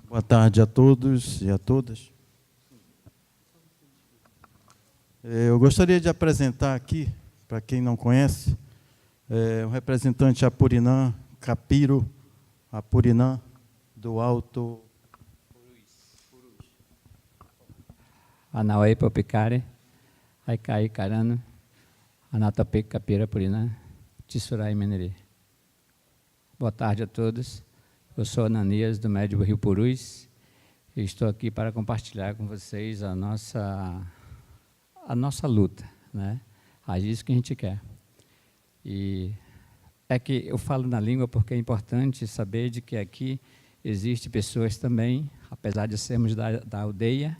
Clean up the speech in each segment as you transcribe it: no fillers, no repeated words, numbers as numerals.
Boa tarde a todos e a todas. Eu gostaria de apresentar aqui, para quem não conhece, um representante Apurinã, Capiro Apurinã, do Alto Purus. Anauei Popicare, Aikai Carano, Anatape Capira Apurinã, Tissurai Meneri. Boa tarde a todos. Eu sou Ananias, do Médio Rio Purus, e estou aqui para compartilhar com vocês a nossa luta, né? É isso que a gente quer. E é que eu falo na língua porque é importante saber de que aqui existem pessoas também, apesar de sermos da aldeia,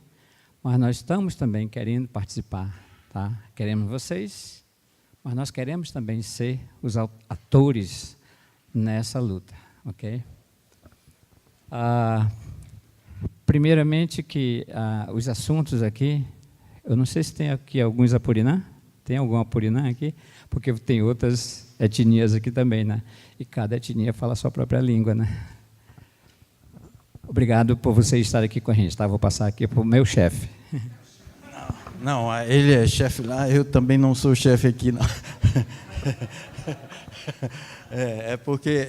mas nós estamos também querendo participar, tá? Queremos vocês, mas nós queremos também ser os atores nessa luta, ok? Primeiramente que os assuntos aqui, eu não sei se tem aqui alguns Apurinã, tem algum Apurinã aqui? Porque tem outras etnias aqui também, né? E cada etnia fala a sua própria língua, né? Obrigado por você estar aqui com a gente, tá? Vou passar aqui para o meu chefe. Não, ele é chefe lá, eu também não sou chefe aqui, não. É porque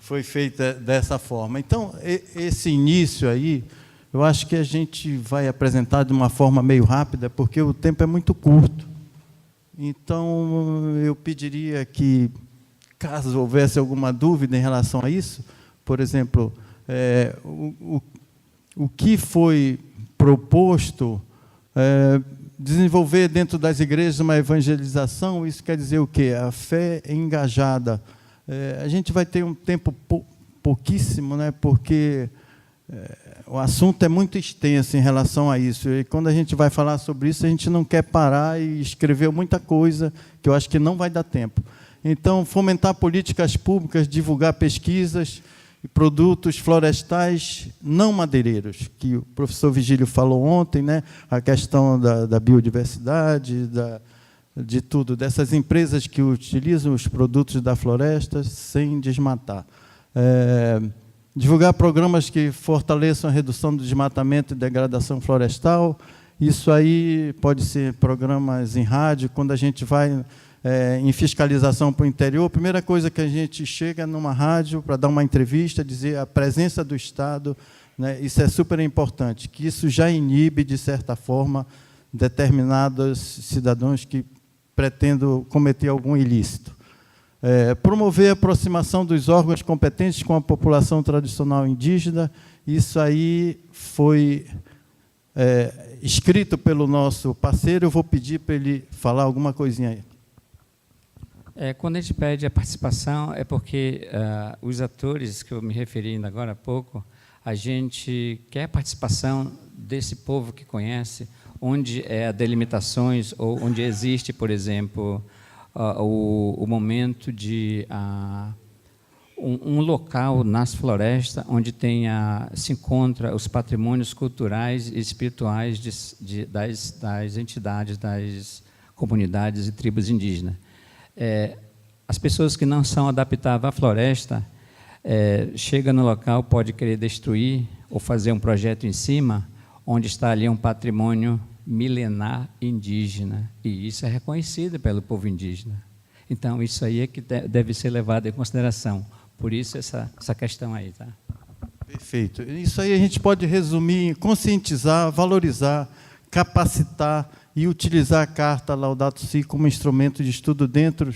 foi feita dessa forma. Então, esse início aí, eu acho que a gente vai apresentar de uma forma meio rápida, porque o tempo é muito curto. Então, eu pediria que, caso houvesse alguma dúvida em relação a isso, por exemplo, o que foi proposto, desenvolver dentro das igrejas uma evangelização, isso quer dizer o quê? A fé engajada. A gente vai ter um tempo pouquíssimo, né? Porque o assunto é muito extenso em relação a isso. E quando a gente vai falar sobre isso, a gente não quer parar e escrever muita coisa, que eu acho que não vai dar tempo. Então, fomentar políticas públicas, divulgar pesquisas e produtos florestais não madeireiros, que o professor Vigílio falou ontem, né? A questão da biodiversidade, de tudo, dessas empresas que utilizam os produtos da floresta sem desmatar. Divulgar programas que fortaleçam a redução do desmatamento e degradação florestal. Isso aí pode ser programas em rádio, quando a gente vai em fiscalização para o interior, a primeira coisa que a gente chega numa rádio para dar uma entrevista, dizer a presença do Estado, né, isso é super importante, que isso já inibe, de certa forma, determinados cidadãos que pretendem cometer algum ilícito. Promover a aproximação dos órgãos competentes com a população tradicional indígena, isso aí foi escrito pelo nosso parceiro, eu vou pedir para ele falar alguma coisinha aí. Quando a gente pede a participação, é porque os atores, que eu me referi ainda agora há pouco, a gente quer a participação desse povo que conhece, onde há delimitações, ou onde existe, por exemplo, o momento de um local nas florestas onde se encontra os patrimônios culturais e espirituais das entidades, das comunidades e tribos indígenas. As pessoas que não são adaptáveis à floresta, chega no local, pode querer destruir ou fazer um projeto em cima, onde está ali um patrimônio milenar indígena, e isso é reconhecido pelo povo indígena. Então, isso aí é que deve ser levado em consideração. Por isso, essa questão aí. Tá? Perfeito. Isso aí a gente pode resumir em conscientizar, valorizar, capacitar e utilizar a Carta Laudato Si como instrumento de estudo dentro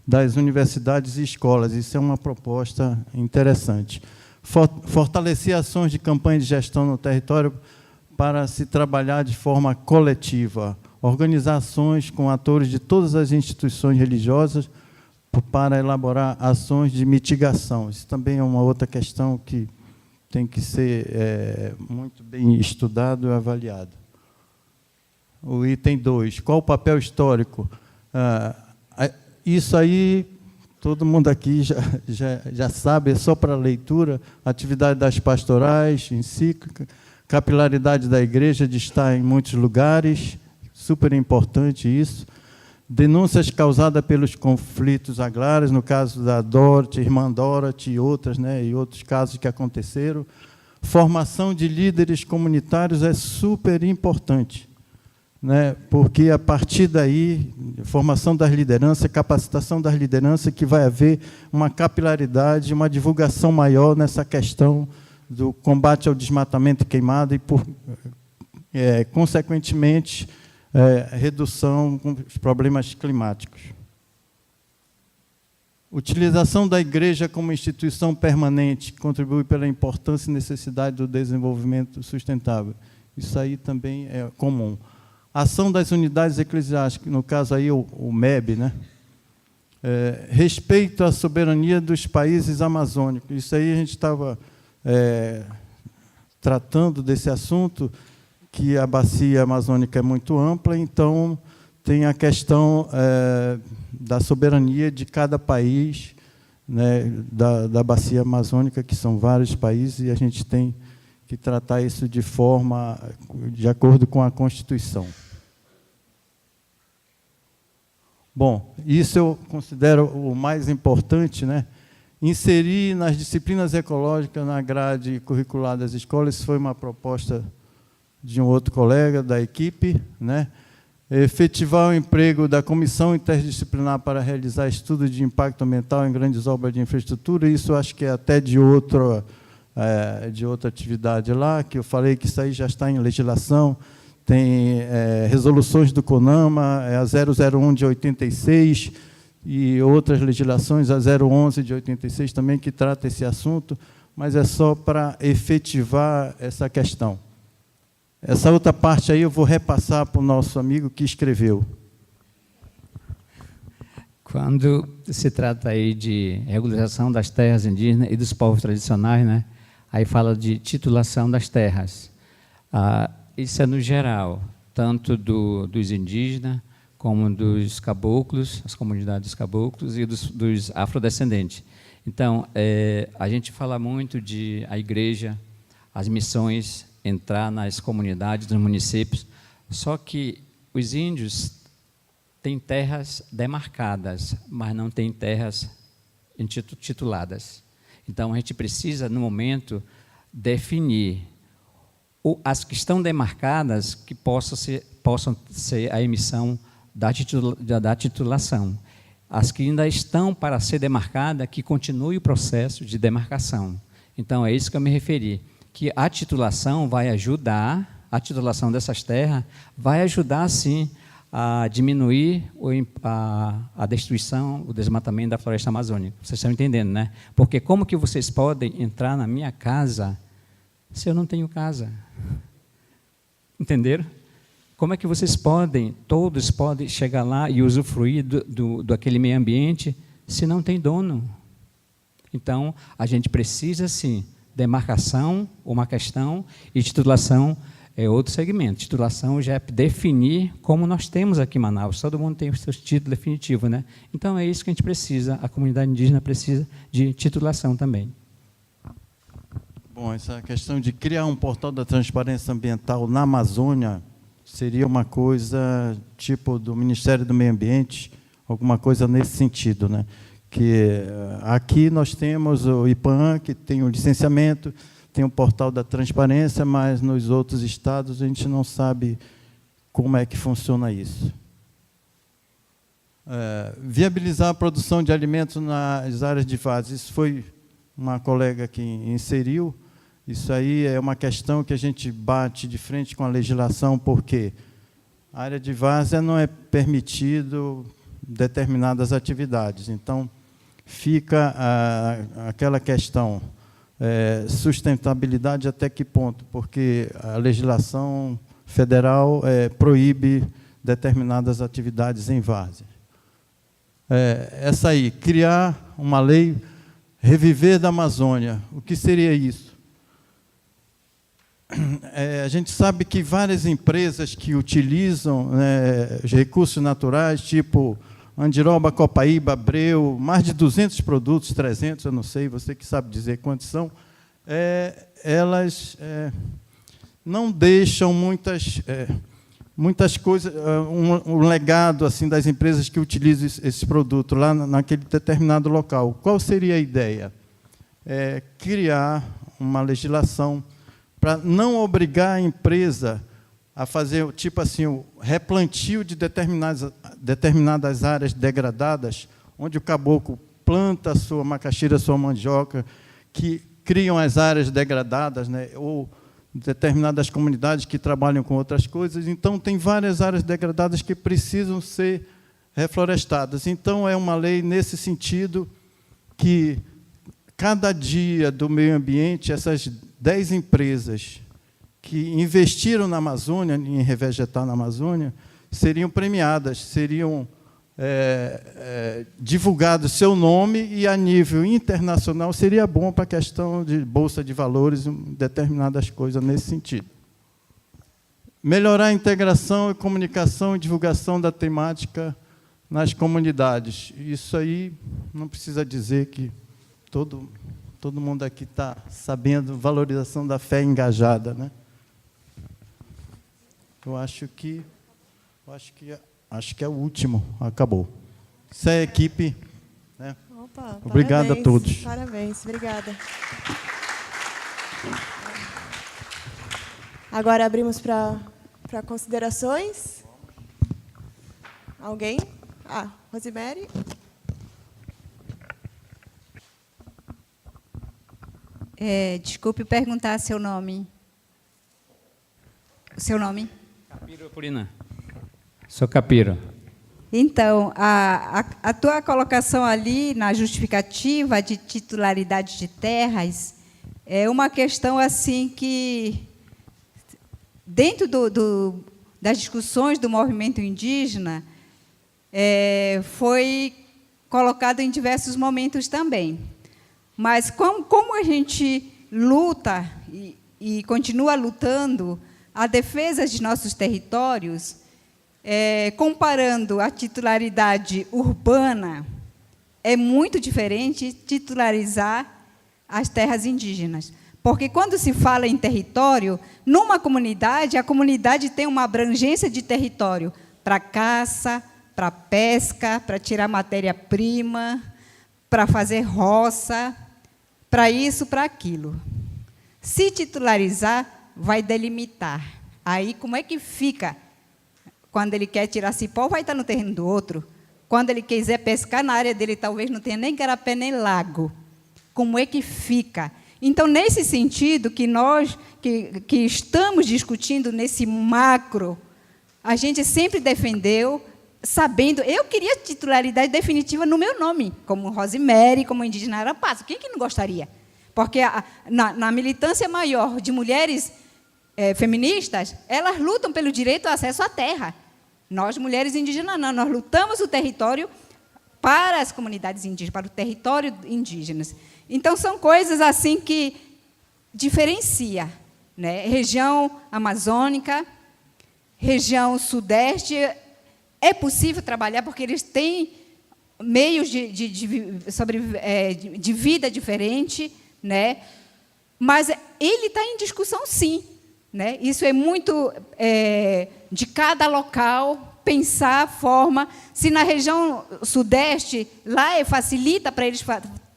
das universidades e escolas. Isso é uma proposta interessante. Fortalecer ações de campanha de gestão no território para se trabalhar de forma coletiva. Organizar ações com atores de todas as instituições religiosas para elaborar ações de mitigação. Isso também é uma outra questão que tem que ser muito bem estudado e avaliado. O item 2, qual o papel histórico? Isso aí, todo mundo aqui já sabe, é só para leitura, atividade das pastorais, encíclica, capilaridade da igreja de estar em muitos lugares, super importante isso, denúncias causadas pelos conflitos agrários, no caso da Dorothy, Irmã Dorothy e outras, né, e outros casos que aconteceram. Formação de líderes comunitários é super importante, né, porque a partir daí, formação das lideranças, capacitação das lideranças, que vai haver uma capilaridade, uma divulgação maior nessa questão do combate ao desmatamento e queimada e, consequentemente, redução dos problemas climáticos. Utilização da igreja como instituição permanente contribui pela importância e necessidade do desenvolvimento sustentável. Isso aí também é comum. Ação das unidades eclesiásticas, no caso aí o MEB, né? Respeito à soberania dos países amazônicos. Isso aí a gente estava tratando desse assunto, que a bacia amazônica é muito ampla, então tem a questão da soberania de cada país, né, da bacia amazônica, que são vários países, e a gente tem que tratar isso de forma, de acordo com a Constituição. Bom, isso eu considero o mais importante, né? Inserir nas disciplinas ecológicas na grade curricular das escolas. Isso foi uma proposta de um outro colega da equipe, né? Efetivar o emprego da comissão interdisciplinar para realizar estudos de impacto ambiental em grandes obras de infraestrutura. Isso acho que é até de outra atividade lá, que eu falei que isso aí já está em legislação. Tem resoluções do CONAMA, a 001 de 86 e outras legislações, a 011 de 86 também, que trata esse assunto, mas é só para efetivar essa questão. Essa outra parte aí eu vou repassar para o nosso amigo que escreveu. Quando se trata aí de regularização das terras indígenas e dos povos tradicionais, né, aí fala de titulação das terras. Isso é no geral, tanto dos indígenas, como dos caboclos, as comunidades caboclos e dos afrodescendentes. Então, a gente fala muito de a igreja, as missões, entrar nas comunidades, nos municípios, só que os índios têm terras demarcadas, mas não têm terras tituladas. Então, a gente precisa, no momento, definir as que estão demarcadas, que possam ser a emissão da titulação. As que ainda estão para ser demarcadas, que continue o processo de demarcação. Então, é isso que eu me referi, que a titulação vai ajudar, a titulação dessas terras vai ajudar, sim, a diminuir a destruição, o desmatamento da floresta amazônica. Vocês estão entendendo, né? Porque como que vocês podem entrar na minha casa se eu não tenho casa? Entenderam? Como é que vocês todos podem chegar lá e usufruir daquele meio ambiente se não tem dono? Então, a gente precisa, sim, demarcação, uma questão, e titulação é outro segmento. Titulação já é definir como nós temos aqui em Manaus. Todo mundo tem o seu título definitivo, né? Então, é isso que a gente precisa, a comunidade indígena precisa de titulação também. Bom, essa questão de criar um portal da transparência ambiental na Amazônia seria uma coisa tipo do Ministério do Meio Ambiente, alguma coisa nesse sentido, né? Que aqui nós temos o IPAM, que tem o licenciamento, tem o portal da transparência, mas nos outros estados a gente não sabe como é que funciona isso. Viabilizar a produção de alimentos nas áreas de vazes. Isso foi uma colega que inseriu. Isso aí é uma questão que a gente bate de frente com a legislação, porque a área de várzea não é permitido determinadas atividades. Então, fica aquela questão, sustentabilidade até que ponto? Porque a legislação federal proíbe determinadas atividades em várzea. Essa aí, criar uma lei, reviver da Amazônia. O que seria isso? A gente sabe que várias empresas que utilizam os recursos naturais, tipo Andiroba, Copaíba, Abreu, mais de 200 produtos, 300, eu não sei, você que sabe dizer quantos são, elas não deixam muitas coisas, um legado assim das empresas que utilizam esse produto lá naquele determinado local. Qual seria a ideia? Criar uma legislação para não obrigar a empresa a fazer, tipo assim, o replantio de determinadas áreas degradadas, onde o caboclo planta a sua macaxeira, a sua mandioca, que criam as áreas degradadas, né? Ou determinadas comunidades que trabalham com outras coisas. Então, tem várias áreas degradadas que precisam ser reflorestadas. Então, é uma lei nesse sentido que, cada dia do meio ambiente, essas 10 empresas que investiram na Amazônia, em revegetar na Amazônia, seriam premiadas, seriam divulgado seu nome, e a nível internacional seria bom para a questão de bolsa de valores, determinadas coisas nesse sentido. Melhorar a integração, comunicação e divulgação da temática nas comunidades. Isso aí não precisa dizer que todo mundo aqui está sabendo, valorização da fé engajada, né? Acho que é o último, acabou. Isso é a equipe, né? Opa, obrigado parabéns, a todos. Parabéns, obrigada. Agora abrimos para considerações. Alguém? Rosemary. Desculpe perguntar seu nome. O seu nome? Capiro Purina. Sou Capiro. Então, a tua colocação ali na justificativa de titularidade de terras é uma questão assim que, dentro das discussões do movimento indígena, foi colocado em diversos momentos também. Mas como a gente luta e continua lutando a defesa de nossos territórios, comparando a titularidade urbana, é muito diferente titularizar as terras indígenas. Porque, quando se fala em território, numa comunidade, a comunidade tem uma abrangência de território para caça, para pesca, para tirar matéria-prima, para fazer roça, para isso, para aquilo. Se titularizar, vai delimitar. Aí, como é que fica? Quando ele quer tirar cipó, vai estar no terreno do outro. Quando ele quiser pescar, na área dele talvez não tenha nem garapé, nem lago. Como é que fica? Então, nesse sentido, que nós que estamos discutindo nesse macro, a gente sempre defendeu, sabendo... Eu queria titularidade definitiva no meu nome, como Rosemary, como indígena Arapaço. Quem que não gostaria? Porque na militância maior de mulheres feministas, elas lutam pelo direito ao acesso à terra. Nós, mulheres indígenas, não. Nós lutamos o território para as comunidades indígenas, para o território indígenas. Então, são coisas assim que diferencia, né? Região amazônica, região sudeste, é possível trabalhar porque eles têm meios de vida diferente, né? Mas ele está em discussão, sim, né? Isso é muito de cada local, pensar a forma. Se na região sudeste, lá facilita para eles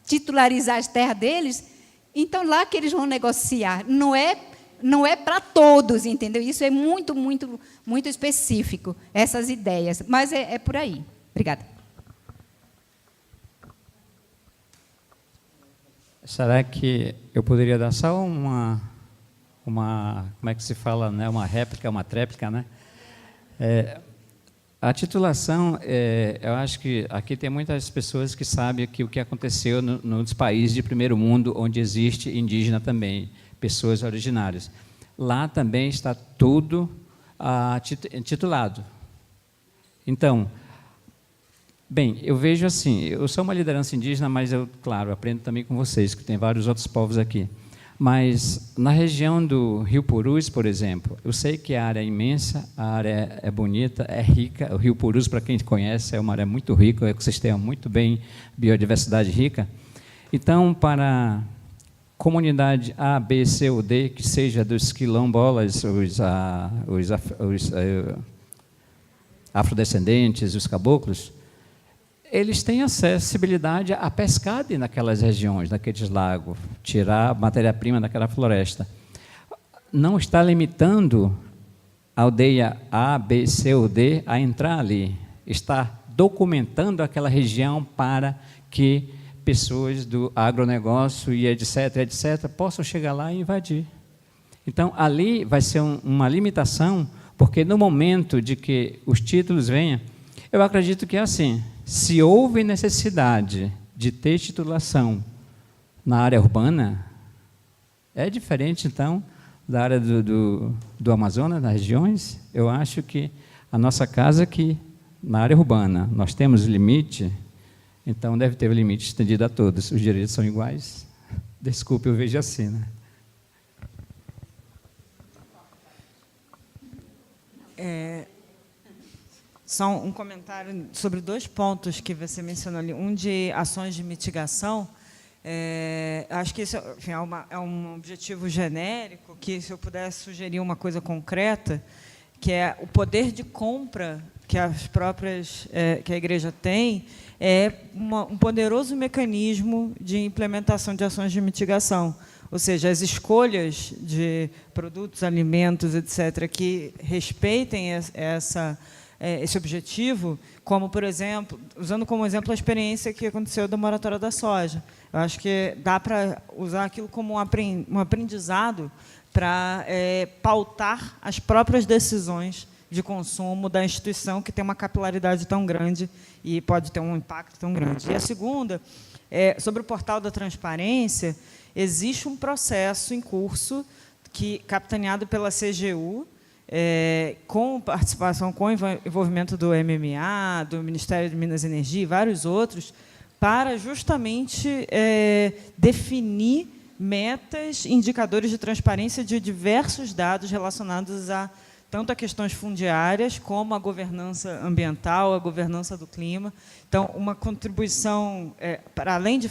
titularizar as terras deles, então lá que eles vão negociar. Não é para todos, entendeu? Isso é muito, muito, muito específico, essas ideias. Mas é por aí. Obrigada. Será que eu poderia dar só uma como é que se fala, né? Uma réplica, uma tréplica, né? A titulação, eu acho que aqui tem muitas pessoas que sabem que o que aconteceu nos países de primeiro mundo, onde existe indígena também, pessoas originárias. Lá também está tudo titulado. Então, bem, eu vejo assim, eu sou uma liderança indígena, mas eu, claro, aprendo também com vocês, que tem vários outros povos aqui. Mas, na região do Rio Purus, por exemplo, eu sei que a área é imensa, a área é bonita, é rica. O Rio Purus, para quem conhece, é uma área muito rica, um ecossistema muito bem, biodiversidade rica. Então, para comunidade A, B, C ou D, que seja dos quilombolas, os afrodescendentes, os caboclos, eles têm acessibilidade à pescada naquelas regiões, naqueles lagos, tirar matéria-prima daquela floresta. Não está limitando a aldeia A, B, C ou D a entrar ali. Está documentando aquela região para que pessoas do agronegócio e etc., possam chegar lá e invadir. Então, ali vai ser uma limitação, porque no momento de que os títulos venham, eu acredito que é assim, se houve necessidade de ter titulação na área urbana, é diferente, então, da área do Amazonas, das regiões. Eu acho que a nossa casa aqui, na área urbana, nós temos limite, então deve ter o limite estendido a todos. Os direitos são iguais. Desculpe, eu vejo assim, né? Só um comentário sobre 2 pontos que você mencionou ali. Um de ações de mitigação. Acho que isso, enfim, é um objetivo genérico, que, se eu pudesse sugerir uma coisa concreta, que é o poder de compra que que a igreja tem, é um poderoso mecanismo de implementação de ações de mitigação. Ou seja, as escolhas de produtos, alimentos, etc., que respeitem esse objetivo, como, por exemplo, usando como exemplo a experiência que aconteceu da moratória da soja. Eu acho que dá para usar aquilo como um aprendizado para pautar as próprias decisões de consumo da instituição, que tem uma capilaridade tão grande e pode ter um impacto tão grande. E a segunda, sobre o portal da transparência, existe um processo em curso, capitaneado pela CGU, com participação, com envolvimento do MMA, do Ministério de Minas e Energia e vários outros, para justamente definir metas, indicadores de transparência de diversos dados relacionados tanto a questões fundiárias, como a governança ambiental, a governança do clima. Então, uma contribuição, para além de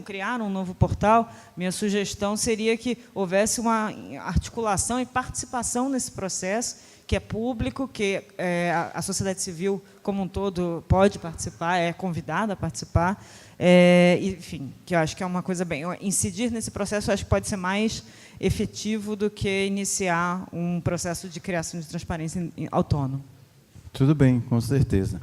criar um novo portal, minha sugestão seria que houvesse uma articulação e participação nesse processo, que é público, que a sociedade civil como um todo pode participar, é convidada a participar, enfim, que eu acho que é uma coisa bem... Incidir nesse processo, eu acho que pode ser mais efetivo do que iniciar um processo de criação de transparência autônomo. Tudo bem, com certeza.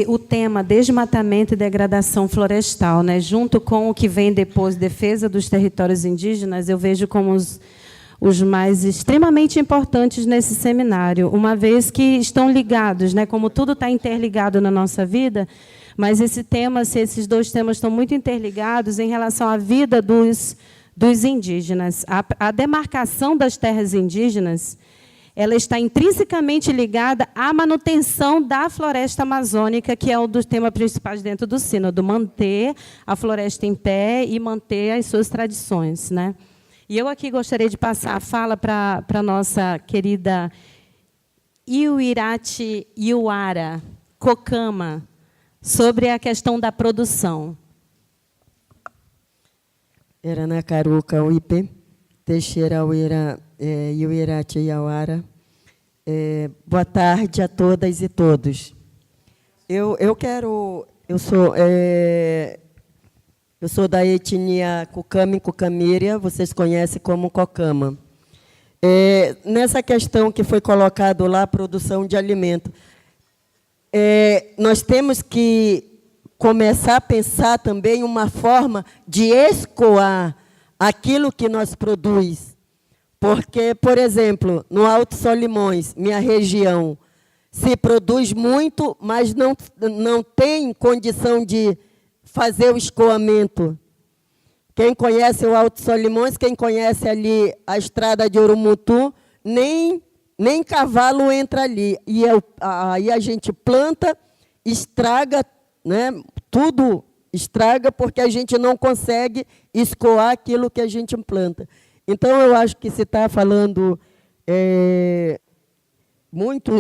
O tema desmatamento e degradação florestal, né, junto com o que vem depois, defesa dos territórios indígenas, eu vejo como os mais extremamente importantes nesse seminário, uma vez que estão ligados, né, como tudo está interligado na nossa vida, mas esses 2 temas estão muito interligados em relação à vida dos indígenas. A demarcação das terras indígenas, ela está intrinsecamente ligada à manutenção da floresta amazônica, que é um dos temas principais dentro do Sínodo, manter a floresta em pé e manter as suas tradições, né? E eu aqui gostaria de passar a fala para a nossa querida Iuirati Iuara Cocama, sobre a questão da produção. Eranacaruca Uipe, Teixeira Uira Iuirati Iauara. Boa tarde a todas e todos. Eu sou da etnia Cucama Cucamíria, vocês conhecem como Cocama. Nessa questão que foi colocado lá, produção de alimento, nós temos que começar a pensar também uma forma de escoar aquilo que nós produzimos. Porque, por exemplo, no Alto Solimões, minha região, se produz muito, mas não tem condição de fazer o escoamento. Quem conhece o Alto Solimões, quem conhece ali a estrada de Urumutu, nem cavalo entra ali. E aí a gente planta, estraga, né? Tudo estraga, porque a gente não consegue escoar aquilo que a gente planta. Então, eu acho que se está falando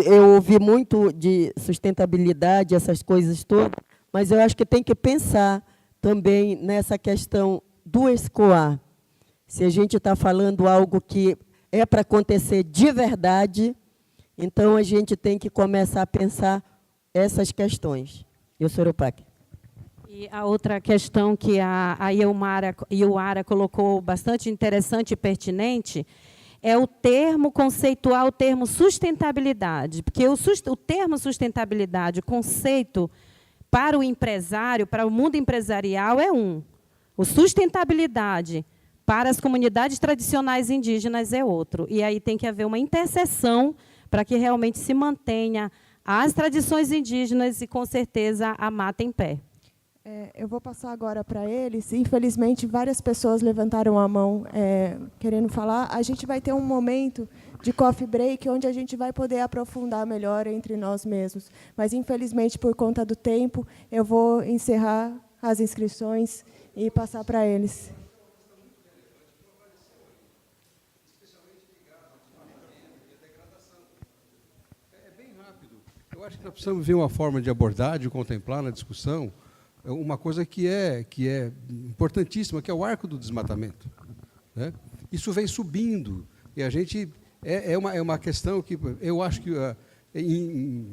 eu ouvi muito de sustentabilidade, essas coisas todas, mas eu acho que tem que pensar também nessa questão do escoar. Se a gente está falando algo que é para acontecer de verdade, então a gente tem que começar a pensar essas questões. Eu, Soropac. E a outra questão que a Ilmara colocou bastante interessante e pertinente é o termo conceitual, o termo sustentabilidade. Porque o termo sustentabilidade, o conceito para o empresário, para o mundo empresarial, é um. O sustentabilidade para as comunidades tradicionais indígenas é outro. E aí tem que haver uma interseção para que realmente se mantenha as tradições indígenas e, com certeza, a mata em pé. Eu vou passar agora para eles. Infelizmente, várias pessoas levantaram a mão querendo falar. A gente vai ter um momento de coffee break, onde a gente vai poder aprofundar melhor entre nós mesmos. Mas, infelizmente, por conta do tempo, eu vou encerrar as inscrições e passar para eles. Eu acho que nós precisamos ver uma forma de abordar, de contemplar na discussão, uma coisa que é importantíssima, que é o arco do desmatamento, né? Isso vem subindo, e a gente é uma questão que eu acho que,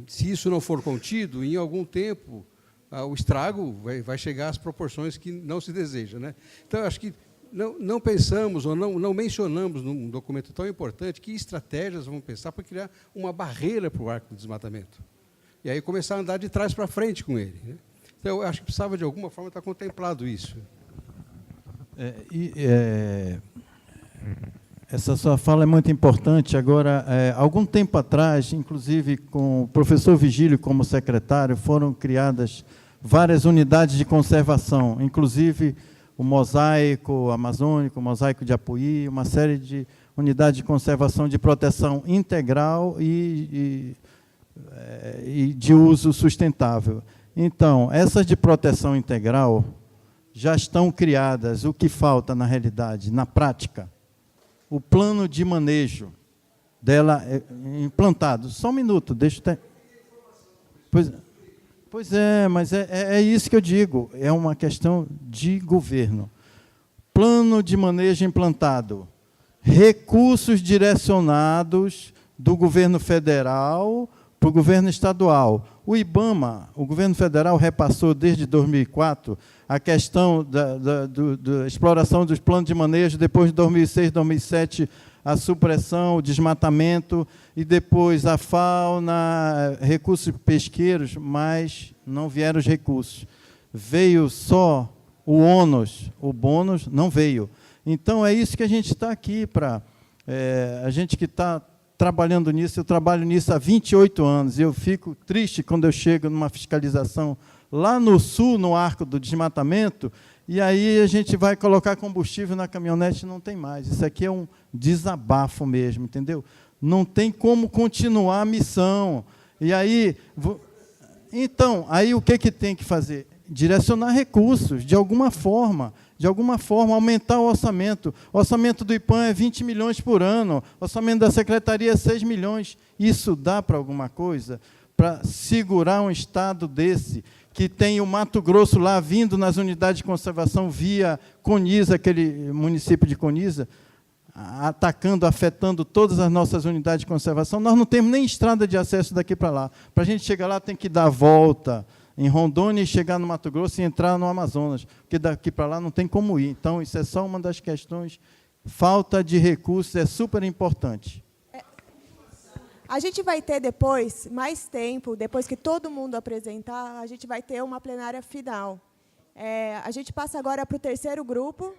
se isso não for contido, em algum tempo, o estrago vai chegar às proporções que não se deseja, né? Então, eu acho que não pensamos ou não mencionamos num documento tão importante que estratégias vamos pensar para criar uma barreira para o arco do desmatamento. E aí começar a andar de trás para frente com ele, né? Então, eu acho que precisava, de alguma forma, estar contemplado isso. Essa sua fala é muito importante. Agora, algum tempo atrás, inclusive com o professor Vigílio como secretário, foram criadas várias unidades de conservação, inclusive o Mosaico Amazônico, o Mosaico de Apuí, uma série de unidades de conservação de proteção integral e de uso sustentável. Então, essas de proteção integral já estão criadas. O que falta, na realidade, na prática? O plano de manejo dela implantado. Só um minuto, deixa eu ter... Pois é, mas é isso que eu digo. É uma questão de governo. Plano de manejo implantado. Recursos direcionados do governo federal para o governo estadual. O IBAMA, o governo federal, repassou desde 2004 a questão da exploração dos planos de manejo, depois de 2006, 2007, a supressão, o desmatamento, e depois a fauna, recursos pesqueiros, mas não vieram os recursos. Veio só o ônus, o bônus não veio. Então, é isso que a gente está aqui para... a gente que está trabalhando nisso, eu trabalho nisso há 28 anos, e eu fico triste quando eu chego numa fiscalização lá no sul, no arco do desmatamento, e aí a gente vai colocar combustível na caminhonete e não tem mais. Isso aqui é um desabafo mesmo, entendeu? Não tem como continuar a missão. E aí, então, aí o que tem que fazer? Direcionar recursos, de alguma forma, aumentar o orçamento. O orçamento do IPAM é 20 milhões por ano, o orçamento da Secretaria é 6 milhões. Isso dá para alguma coisa? Para segurar um estado desse, que tem o Mato Grosso lá vindo nas unidades de conservação via Coniza, aquele município de Coniza, atacando, afetando todas as nossas unidades de conservação. Nós não temos nem estrada de acesso daqui para lá. Para a gente chegar lá, tem que dar a volta em Rondônia e chegar no Mato Grosso e entrar no Amazonas, porque daqui para lá não tem como ir. Então, isso é só uma das questões. Falta de recursos é super importante. A gente vai ter depois, mais tempo, depois que todo mundo apresentar, a gente vai ter uma plenária final. A gente passa agora para o terceiro grupo.